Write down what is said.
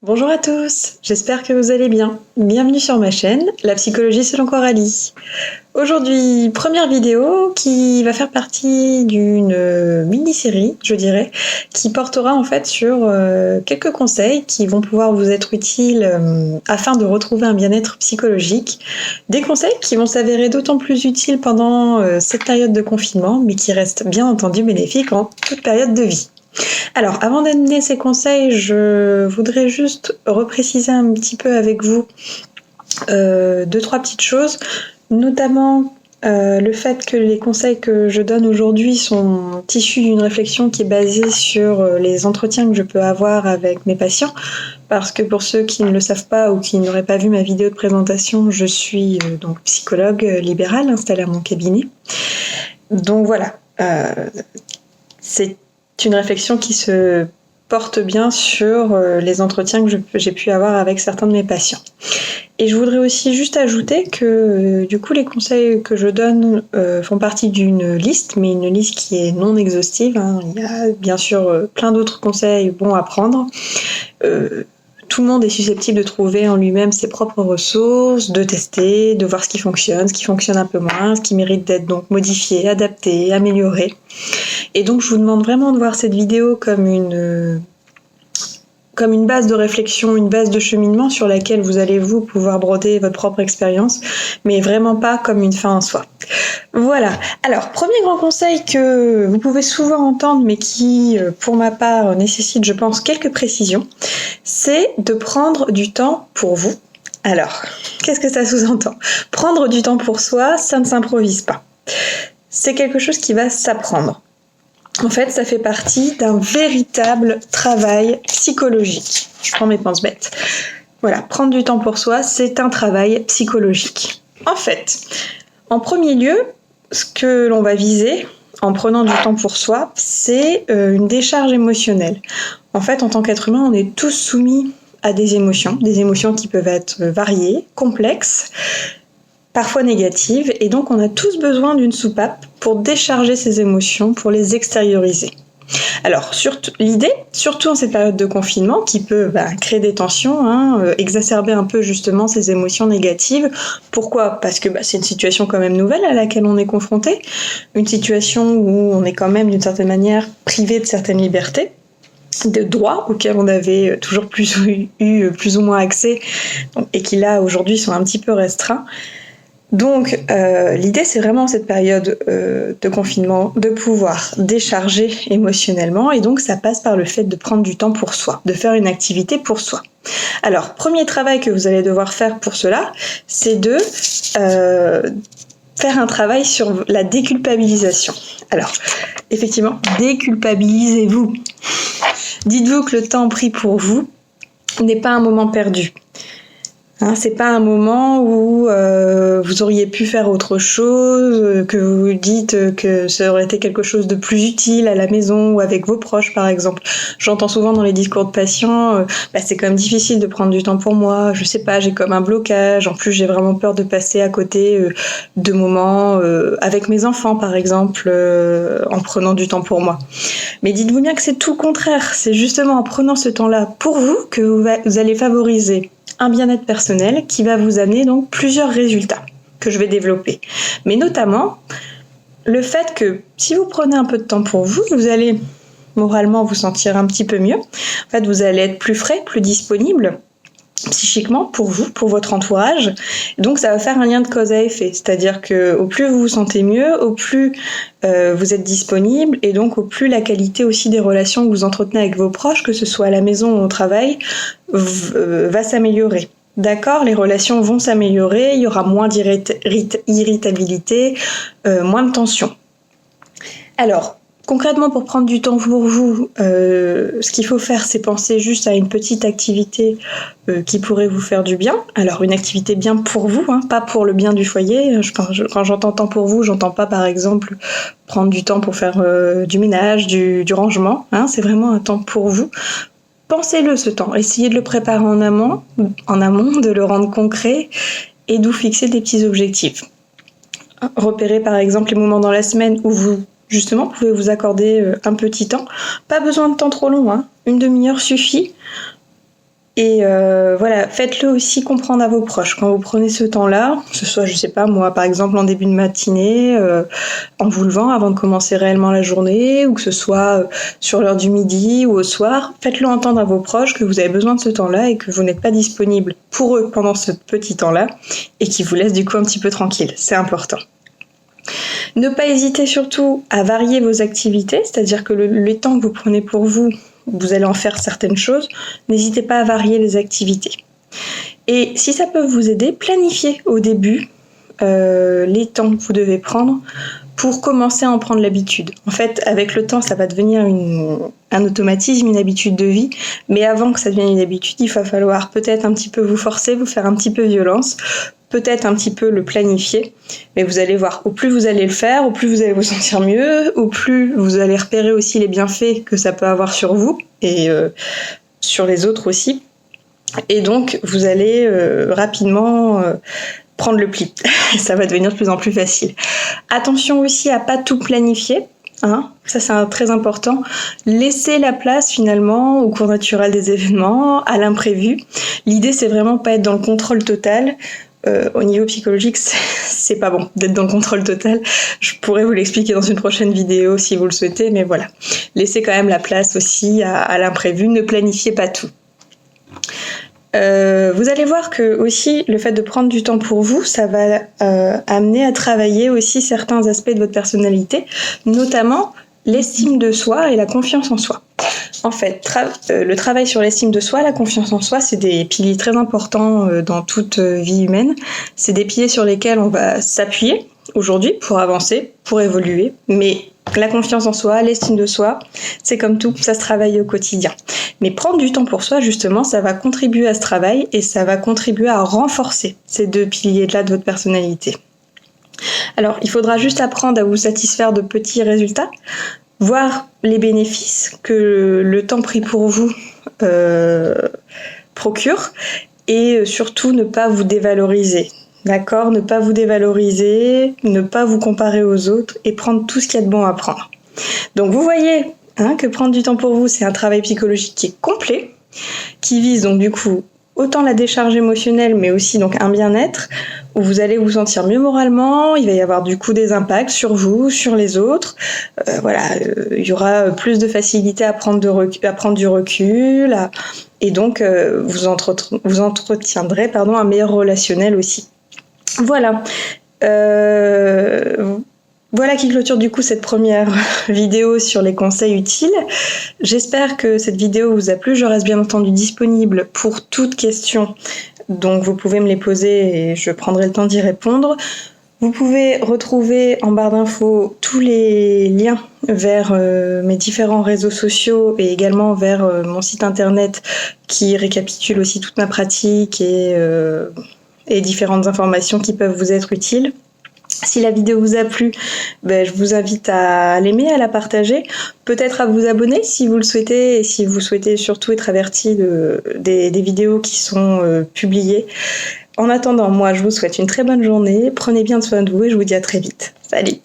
Bonjour à tous, j'espère que vous allez bien. Bienvenue sur ma chaîne, La Psychologie selon Coralie. Aujourd'hui, première vidéo qui va faire partie d'une mini-série, je dirais, qui portera en fait sur quelques conseils qui vont pouvoir vous être utiles afin de retrouver un bien-être psychologique. Des conseils qui vont s'avérer d'autant plus utiles pendant cette période de confinement, mais qui restent bien entendu bénéfiques en toute période de vie. Alors, avant d'amener ces conseils, je voudrais juste repréciser un petit peu avec vous deux, trois petites choses, notamment le fait que les conseils que je donne aujourd'hui sont issus d'une réflexion qui est basée sur les entretiens que je peux avoir avec mes patients, parce que pour ceux qui ne le savent pas ou qui n'auraient pas vu ma vidéo de présentation, je suis donc psychologue libérale installée à mon cabinet. Donc voilà, c'est une réflexion qui se porte bien sur les entretiens que j'ai pu avoir avec certains de mes patients. Et je voudrais aussi juste ajouter que du coup les conseils que je donne font partie d'une liste, mais une liste qui est non exhaustive, hein. Il y a bien sûr plein d'autres conseils bons à prendre. Tout le monde est susceptible de trouver en lui-même ses propres ressources, de tester, de voir ce qui fonctionne un peu moins, ce qui mérite d'être donc modifié, adapté, amélioré. Et donc je vous demande vraiment de voir cette vidéo comme une base de réflexion, une base de cheminement sur laquelle vous allez vous pouvoir broder votre propre expérience, mais vraiment pas comme une fin en soi. Voilà. Alors, premier grand conseil que vous pouvez souvent entendre, mais qui, pour ma part, nécessite, je pense, quelques précisions, c'est de prendre du temps pour vous. Alors, qu'est-ce que ça sous-entend ? Prendre du temps pour soi, ça ne s'improvise pas. C'est quelque chose qui va s'apprendre. En fait, ça fait partie d'un véritable travail psychologique. Je prends mes penses bêtes. Voilà, prendre du temps pour soi, c'est un travail psychologique. En fait, en premier lieu, ce que l'on va viser en prenant du temps pour soi, c'est une décharge émotionnelle. En fait, en tant qu'être humain, on est tous soumis à des émotions qui peuvent être variées, complexes, parfois négatives, et donc on a tous besoin d'une soupape pour décharger ces émotions, pour les extérioriser. Alors, l'idée, surtout en cette période de confinement, qui peut créer des tensions, exacerber un peu justement ces émotions négatives. Pourquoi ? Parce que c'est une situation quand même nouvelle à laquelle on est confronté, une situation où on est quand même d'une certaine manière privé de certaines libertés, de droits auxquels on avait toujours eu plus ou moins accès, et qui là aujourd'hui sont un petit peu restreints. Donc l'idée c'est vraiment cette période de confinement de pouvoir décharger émotionnellement, et donc ça passe par le fait de prendre du temps pour soi, de faire une activité pour soi. Alors premier travail que vous allez devoir faire pour cela, c'est de faire un travail sur la déculpabilisation. Alors effectivement, déculpabilisez-vous. Dites-vous que le temps pris pour vous n'est pas un moment perdu. C'est pas un moment où vous auriez pu faire autre chose, que vous dites que ça aurait été quelque chose de plus utile à la maison ou avec vos proches par exemple. J'entends souvent dans les discours de patients, c'est quand même difficile de prendre du temps pour moi, je sais pas, j'ai comme un blocage, en plus j'ai vraiment peur de passer à côté de moments avec mes enfants par exemple, en prenant du temps pour moi. Mais dites-vous bien que c'est tout le contraire, c'est justement en prenant ce temps-là pour vous que vous allez favoriser un bien-être personnel qui va vous amener donc plusieurs résultats que je vais développer. Mais notamment, le fait que si vous prenez un peu de temps pour vous, vous allez moralement vous sentir un petit peu mieux. En fait, vous allez être plus frais, plus disponible psychiquement pour vous, pour votre entourage. Donc ça va faire un lien de cause à effet, c'est-à-dire que au plus vous vous sentez mieux, au plus vous êtes disponible, et donc au plus la qualité aussi des relations que vous entretenez avec vos proches, que ce soit à la maison ou au travail, va s'améliorer. D'accord, les relations vont s'améliorer, il y aura moins d'irritabilité, moins de tension. Alors, concrètement, pour prendre du temps pour vous, ce qu'il faut faire, c'est penser juste à une petite activité qui pourrait vous faire du bien. Alors, une activité bien pour vous, pas pour le bien du foyer. Quand j'entends temps pour vous, j'entends pas, par exemple, prendre du temps pour faire du ménage, du rangement. C'est vraiment un temps pour vous. Pensez-le, ce temps. Essayez de le préparer en amont, de le rendre concret et de vous fixer des petits objectifs. Repérez, par exemple, les moments dans la semaine où vous justement, pouvez vous accorder un petit temps. Pas besoin de temps trop long, une demi-heure suffit Et voilà, faites-le aussi comprendre à vos proches. Quand vous prenez ce temps-là, que ce soit, je sais pas, moi, par exemple, en début de matinée, en vous levant avant de commencer réellement la journée, ou que ce soit sur l'heure du midi ou au soir, faites-le entendre à vos proches que vous avez besoin de ce temps-là et que vous n'êtes pas disponible pour eux pendant ce petit temps-là et qu'ils vous laissent du coup un petit peu tranquille. C'est important. Ne pas hésiter surtout à varier vos activités, c'est-à-dire que les temps que vous prenez pour vous, vous allez en faire certaines choses, n'hésitez pas à varier les activités. Et si ça peut vous aider, planifiez au début les temps que vous devez prendre pour commencer à en prendre l'habitude. En fait, avec le temps, ça va devenir un automatisme, une habitude de vie, mais avant que ça devienne une habitude, il va falloir peut-être un petit peu vous forcer, vous faire un petit peu violence, peut-être un petit peu le planifier, mais vous allez voir, au plus vous allez le faire, au plus vous allez vous sentir mieux, au plus vous allez repérer aussi les bienfaits que ça peut avoir sur vous et sur les autres aussi. Et donc, vous allez rapidement prendre le pli. Ça va devenir de plus en plus facile. Attention aussi à pas tout planifier. Hein, ça c'est très important. Laissez la place finalement au cours naturel des événements, à l'imprévu. L'idée c'est vraiment pas être dans le contrôle total. Au niveau psychologique, c'est pas bon d'être dans le contrôle total. Je pourrais vous l'expliquer dans une prochaine vidéo si vous le souhaitez, mais voilà. Laissez quand même la place aussi à l'imprévu. Ne planifiez pas tout. Vous allez voir que aussi le fait de prendre du temps pour vous, ça va amener à travailler aussi certains aspects de votre personnalité, notamment l'estime de soi et la confiance en soi. En fait, le travail sur l'estime de soi, la confiance en soi, c'est des piliers très importants dans toute vie humaine. C'est des piliers sur lesquels on va s'appuyer aujourd'hui pour avancer, pour évoluer, mais la confiance en soi, l'estime de soi, c'est comme tout, ça se travaille au quotidien. Mais prendre du temps pour soi, justement, ça va contribuer à ce travail et ça va contribuer à renforcer ces deux piliers-là de votre personnalité. Alors, il faudra juste apprendre à vous satisfaire de petits résultats, voir les bénéfices que le temps pris pour vous procure et surtout ne pas vous dévaloriser. D'accord, ne pas vous dévaloriser, ne pas vous comparer aux autres et prendre tout ce qu'il y a de bon à prendre. Donc vous voyez que prendre du temps pour vous, c'est un travail psychologique qui est complet, qui vise donc du coup autant la décharge émotionnelle mais aussi donc un bien-être où vous allez vous sentir mieux moralement, il va y avoir du coup des impacts sur vous, sur les autres. Il y aura plus de facilité à prendre du recul et donc vous entretiendrez un meilleur relationnel aussi. Voilà. Voilà qui clôture du coup cette première vidéo sur les conseils utiles. J'espère que cette vidéo vous a plu. Je reste bien entendu disponible pour toutes questions. Donc vous pouvez me les poser et je prendrai le temps d'y répondre. Vous pouvez retrouver en barre d'infos tous les liens vers mes différents réseaux sociaux et également vers mon site internet qui récapitule aussi toute ma pratique et différentes informations qui peuvent vous être utiles. Si la vidéo vous a plu, je vous invite à l'aimer, à la partager, peut-être à vous abonner si vous le souhaitez et si vous souhaitez surtout être averti des vidéos qui sont publiées. En attendant, moi je vous souhaite une très bonne journée, prenez bien soin de vous et je vous dis à très vite. Salut!